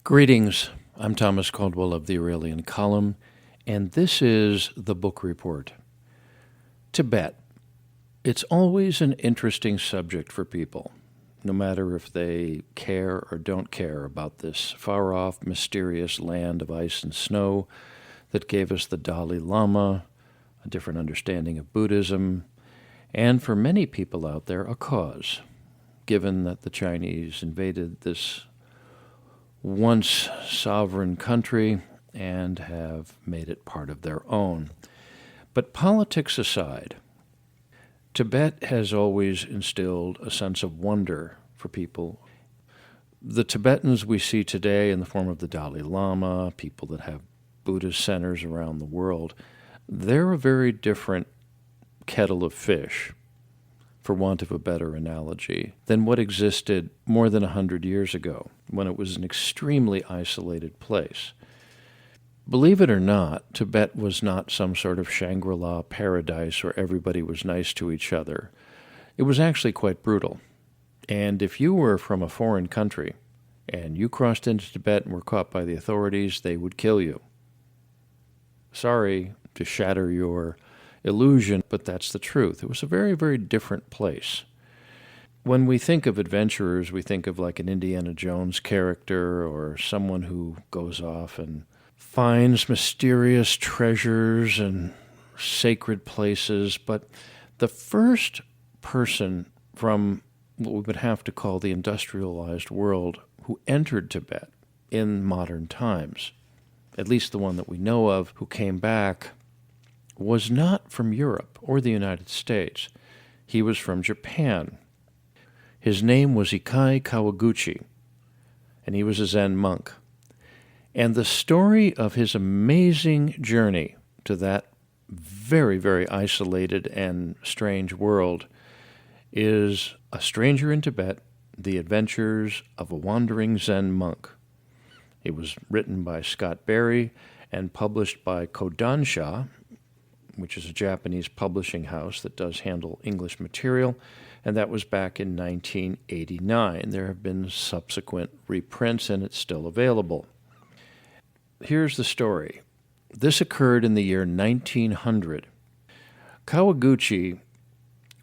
Greetings. I'm Thomas Caldwell of the Aurelian Column, and this is the Book Report. Tibet. It's always an interesting subject for people, no matter if they care or don't care about this far-off, mysterious land of ice and snow that gave us the Dalai Lama, a different understanding of Buddhism, and for many people out there, a cause, given that the Chinese invaded this once sovereign country and have made it part of their own. But politics aside, Tibet has always instilled a sense of wonder for people. The Tibetans we see today in the form of the Dalai Lama, people that have Buddhist centers around the world, they're a very different kettle of fish, for want of a better analogy, than what existed more than 100 years ago, when it was an extremely isolated place. Believe it or not, Tibet was not some sort of Shangri-La paradise where everybody was nice to each other. It was actually quite brutal. And if you were from a foreign country and you crossed into Tibet and were caught by the authorities, they would kill you. Sorry to shatter your illusion, but that's the truth. It was a very, very different place. When we think of adventurers, we think of like an Indiana Jones character or someone who goes off and finds mysterious treasures and sacred places. But the first person from what we would have to call the industrialized world who entered Tibet in modern times, at least the one that we know of who came back, was not from Europe or the United States. He was from Japan. His name was Ikai Kawaguchi, and he was a Zen monk. And the story of his amazing journey to that very, very isolated and strange world is A Stranger in Tibet, The Adventures of a Wandering Zen Monk. It was written by Scott Berry and published by Kodansha, which is a Japanese publishing house that does handle English material, and that was back in 1989. There have been subsequent reprints, and it's still available. Here's the story. This occurred in the year 1900. Kawaguchi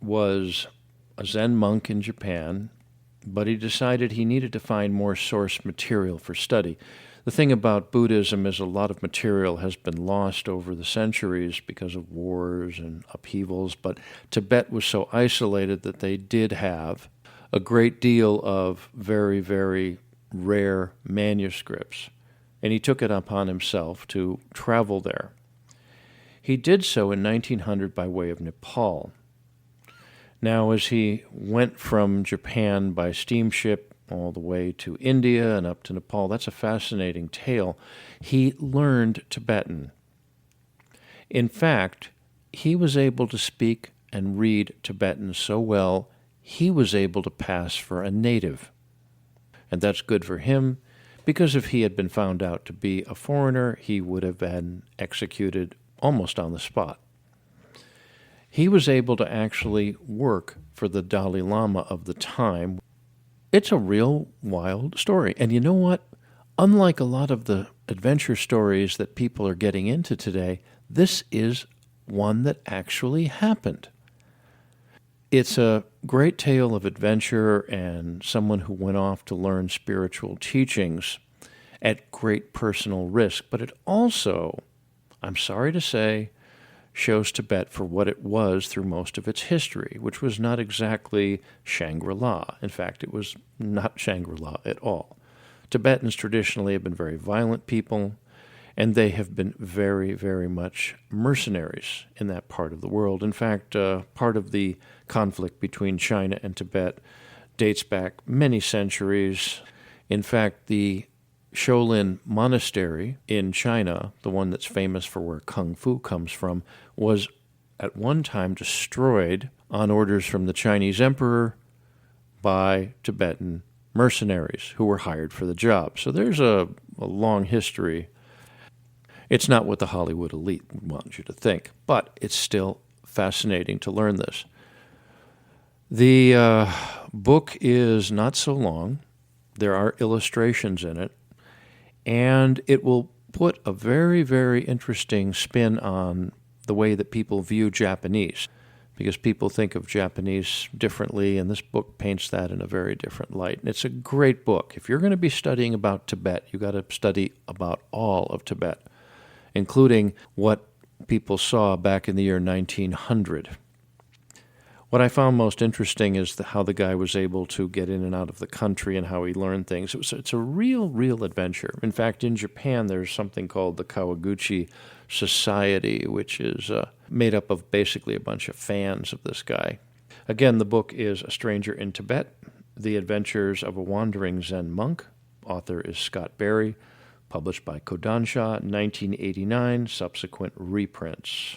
was a Zen monk in Japan, but he decided he needed to find more source material for study. The thing about Buddhism is a lot of material has been lost over the centuries because of wars and upheavals, but Tibet was so isolated that they did have a great deal of very, very rare manuscripts, and he took it upon himself to travel there. He did so in 1900 by way of Nepal. Now, as he went from Japan by steamship all the way to India and up to Nepal, that's a fascinating tale. He learned Tibetan. In fact, he was able to speak and read Tibetan so well, he was able to pass for a native. And that's good for him, because if he had been found out to be a foreigner, he would have been executed almost on the spot. He was able to actually work for the Dalai Lama of the time. It's a real wild story. And you know what? Unlike a lot of the adventure stories that people are getting into today, this is one that actually happened. It's a great tale of adventure and someone who went off to learn spiritual teachings at great personal risk. But it also, I'm sorry to say, shows Tibet for what it was through most of its history, which was not exactly Shangri-La. In fact, it was not Shangri-La at all. Tibetans traditionally have been very violent people, and they have been very, very much mercenaries in that part of the world. In fact, part of the conflict between China and Tibet dates back many centuries. In fact, the Shaolin Monastery in China, the one that's famous for where Kung Fu comes from, was at one time destroyed on orders from the Chinese emperor by Tibetan mercenaries who were hired for the job. So there's a long history. It's not what the Hollywood elite would want you to think, but it's still fascinating to learn this. The book is not so long. There are illustrations in it. And it will put a very, very interesting spin on the way that people view Japanese, because people think of Japanese differently, and this book paints that in a very different light. And it's a great book. If you're going to be studying about Tibet, you've got to study about all of Tibet, including what people saw back in the year 1900. What I found most interesting is how the guy was able to get in and out of the country and how he learned things. It's a real adventure. In fact, in Japan, there's something called the Kawaguchi Society, which is made up of basically a bunch of fans of this guy. Again, the book is A Stranger in Tibet, The Adventures of a Wandering Zen Monk. Author is Scott Berry, published by Kodansha, 1989, subsequent reprints.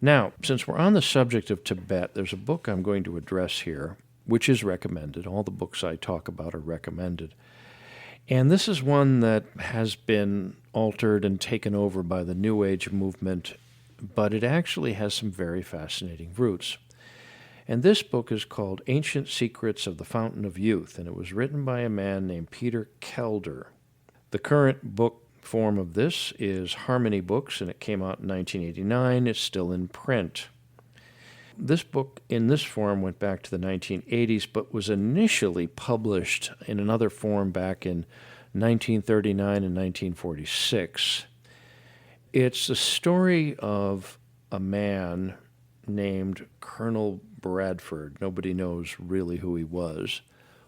Now, since we're on the subject of Tibet, there's a book I'm going to address here, which is recommended. All the books I talk about are recommended. And this is one that has been altered and taken over by the New Age movement, but it actually has some very fascinating roots. And this book is called Ancient Secrets of the Fountain of Youth, and it was written by a man named Peter Kelder. The current book form of this is Harmony Books, and it came out in 1989. It's still in print. This book in this form went back to the 1980s, but was initially published in another form back in 1939 and 1946. It's the story of a man named Colonel Bradford. Nobody knows really who he was,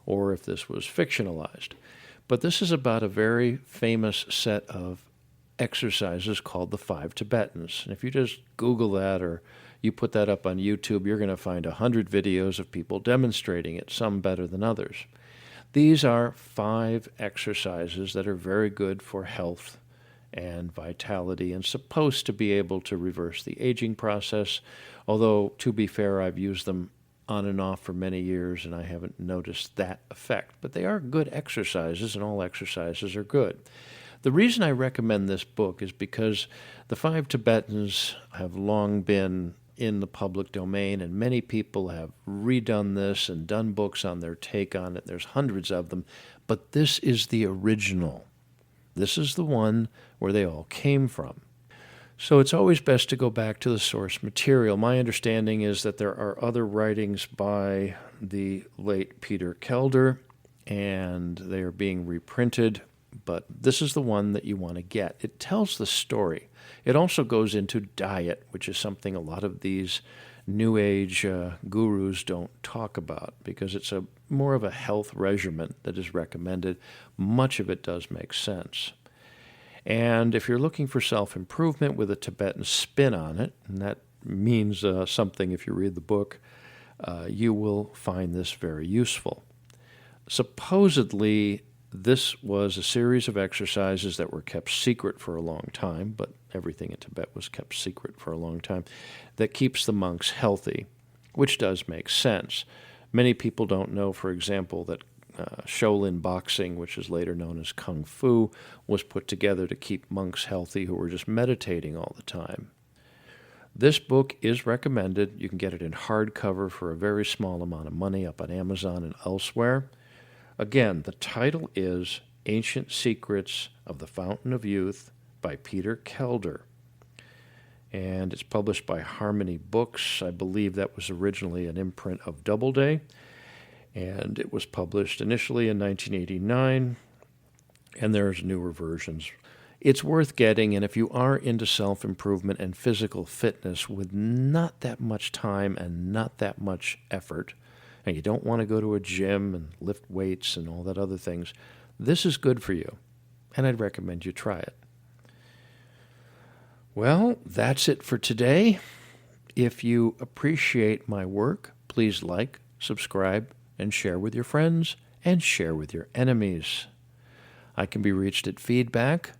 or if this was fictionalized. But this is about a very famous set of exercises called the Five Tibetans. And if you just Google that or you put that up on YouTube, you're going to find 100 videos of people demonstrating it, some better than others. These are 5 exercises that are very good for health and vitality and supposed to be able to reverse the aging process, although, to be fair, I've used them on and off for many years, and I haven't noticed that effect. But they are good exercises, and all exercises are good. The reason I recommend this book is because the Five Tibetans have long been in the public domain, and many people have redone this and done books on their take on it. There's hundreds of them, but this is the original. This is the one where they all came from. So it's always best to go back to the source material. My understanding is that there are other writings by the late Peter Kelder, and they are being reprinted, but this is the one that you want to get. It tells the story. It also goes into diet, which is something a lot of these New Age gurus don't talk about, because it's more of a health regimen that is recommended. Much of it does make sense. And if you're looking for self-improvement with a Tibetan spin on it, and that means something if you read the book, you will find this very useful. Supposedly, this was a series of exercises that were kept secret for a long time, but everything in Tibet was kept secret for a long time, that keeps the monks healthy, which does make sense. Many people don't know, for example, that Shaolin boxing, which is later known as Kung Fu, was put together to keep monks healthy who were just meditating all the time. This book is recommended. You can get it in hardcover for a very small amount of money up on Amazon and elsewhere. Again, the title is Ancient Secrets of the Fountain of Youth by Peter Kelder. And it's published by Harmony Books. I believe that was originally an imprint of Doubleday. And it was published initially in 1989, and there's newer versions. It's worth getting, and if you are into self-improvement and physical fitness with not that much time and not that much effort, and you don't want to go to a gym and lift weights and all that other things, this is good for you, and I'd recommend you try it. Well, that's it for today. If you appreciate my work, please like, subscribe, and share with your friends, and share with your enemies. I can be reached at feedback.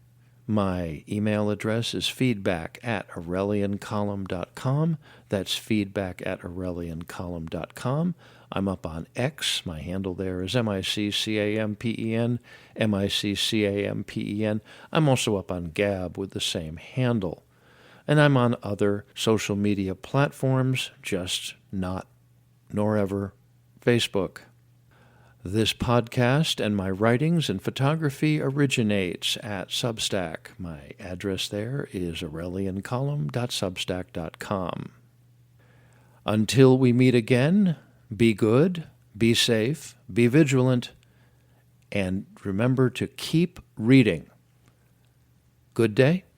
My email address is feedback@aureliancolumn.com. That's feedback@aureliancolumn.com. I'm up on X. My handle there is MICCAMPEN, MICCAMPEN. I'm also up on Gab with the same handle. And I'm on other social media platforms, just not, nor ever, Facebook. This podcast and my writings and photography originates at Substack. My address there is aureliancolumn.substack.com. Until we meet again, be good, be safe, be vigilant, and remember to keep reading. Good day.